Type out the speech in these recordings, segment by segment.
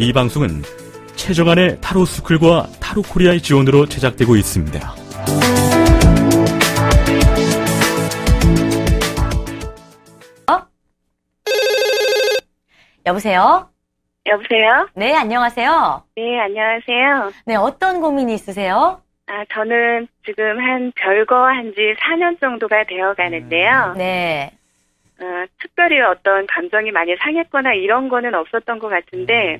이 방송은 최정안의 타로 스쿨과 타로 코리아의 지원으로 제작되고 있습니다. 여보세요? 여보세요? 네, 안녕하세요. 네, 안녕하세요. 네, 어떤 고민이 있으세요? 저는 지금 별거 한 지 4년 정도가 되어 가는데요. 네. 특별히 어떤 감정이 많이 상했거나 이런 거는 없었던 것 같은데,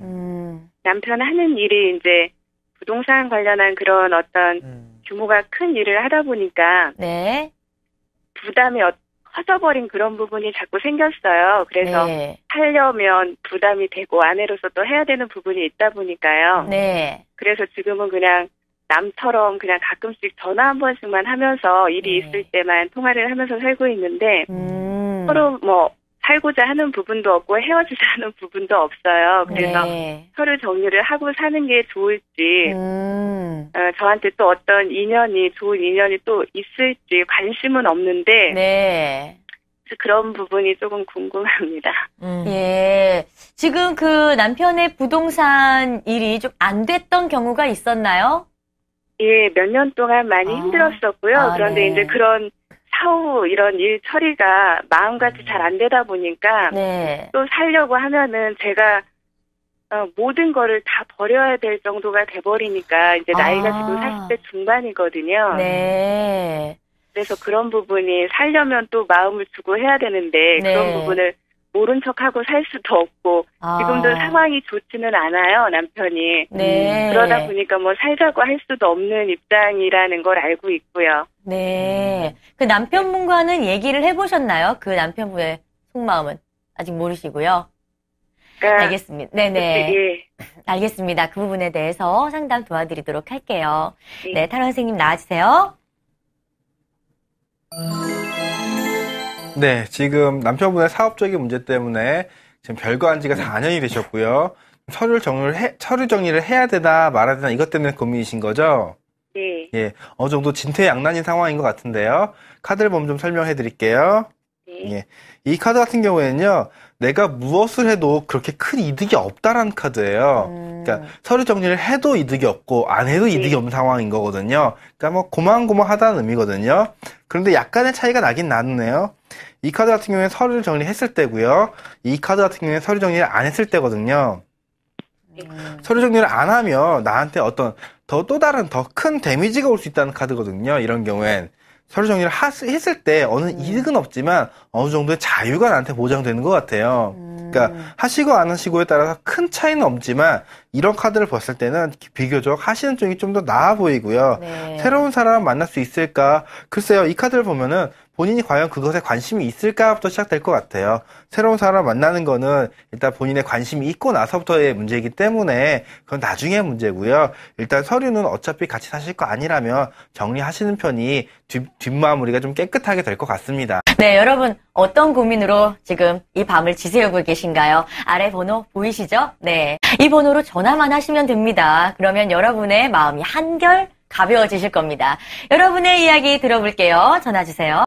남편 하는 일이 이제 부동산 관련한 그런 어떤 규모가 큰 일을 하다 보니까, 네. 부담이 커져버린 그런 부분이 자꾸 생겼어요. 그래서 네. 하려면 부담이 되고 아내로서 또 해야 되는 부분이 있다 보니까요. 네. 그래서 지금은 그냥 남처럼 그냥 가끔씩 전화 한 번씩만 하면서 일이 네. 있을 때만 통화를 하면서 살고 있는데 서로 뭐 살고자 하는 부분도 없고 헤어지자 하는 부분도 없어요. 그래서 네. 서로 정리를 하고 사는 게 좋을지 저한테 또 어떤 좋은 인연이 또 있을지 관심은 없는데 네. 그런 부분이 조금 궁금합니다. 예. 지금 그 남편의 부동산 일이 좀 안 됐던 경우가 있었나요? 예, 몇 년 동안 많이 힘들었었고요. 그런데 네. 이제 그런 사후 이런 일 처리가 마음같이 잘 안 되다 보니까 네. 또 살려고 하면은 제가 모든 거를 다 버려야 될 정도가 돼버리니까 이제 나이가 지금 40대 중반이거든요. 네. 그래서 그런 부분이 살려면 또 마음을 주고 해야 되는데 네. 그런 부분을 모른 척하고 살 수도 없고 지금도 상황이 좋지는 않아요, 남편이. 네. 그러다 보니까 뭐 살자고 할 수도 없는 입장이라는 걸 알고 있고요. 네. 그 남편분과는 얘기를 해보셨나요? 그 남편분의 속마음은 아직 모르시고요. 그러니까 알겠습니다. 네네. 예. 알겠습니다. 그 부분에 대해서 상담 도와드리도록 할게요. 예. 네, 타로 선생님 나와주세요. 네, 지금 남편분의 사업적인 문제 때문에 지금 별거한 지가 4년이 되셨고요. 서류 정리를 해야 되나 말아야 되나 이것 때문에 고민이신 거죠? 네. 예, 어느 정도 진퇴양난인 상황인 것 같은데요. 카드를 보면 좀 설명해 드릴게요. 네. 예, 이 카드 같은 경우에는요, 내가 무엇을 해도 그렇게 큰 이득이 없다라는 카드예요. 그러니까 서류 정리를 해도 이득이 없고 안 해도 이득이 없는 상황인 거거든요. 그러니까 뭐 고만고만하다는 의미거든요. 그런데 약간의 차이가 나긴 나네요. 이 카드 같은 경우에 서류를 정리했을 때고요. 이 카드 같은 경우에 서류 정리를 안 했을 때거든요. 서류 정리를 안 하면 나한테 어떤 또 다른 더 큰 데미지가 올 수 있다는 카드거든요. 이런 경우엔 서류 정리를 했을 때 어느 이득은 없지만 어느 정도의 자유가 나한테 보장되는 것 같아요. 그러니까 하시고 안 하시고에 따라서 큰 차이는 없지만 이런 카드를 봤을 때는 비교적 하시는 쪽이 좀 더 나아 보이고요. 네. 새로운 사람을 만날 수 있을까? 글쎄요, 이 카드를 보면은 본인이 과연 그것에 관심이 있을까부터 시작될 것 같아요. 새로운 사람을 만나는 거는 일단 본인의 관심이 있고 나서부터의 문제이기 때문에 그건 나중에 문제고요. 일단 서류는 어차피 같이 사실 거 아니라면 정리하시는 편이 뒷마무리가 좀 깨끗하게 될 것 같습니다. 네, 여러분 어떤 고민으로 지금 이 밤을 지새우고 계신가요? 아래 번호 보이시죠? 네, 이 번호로 전화만 하시면 됩니다. 그러면 여러분의 마음이 한결 가벼워지실 겁니다. 여러분의 이야기 들어볼게요. 전화 주세요.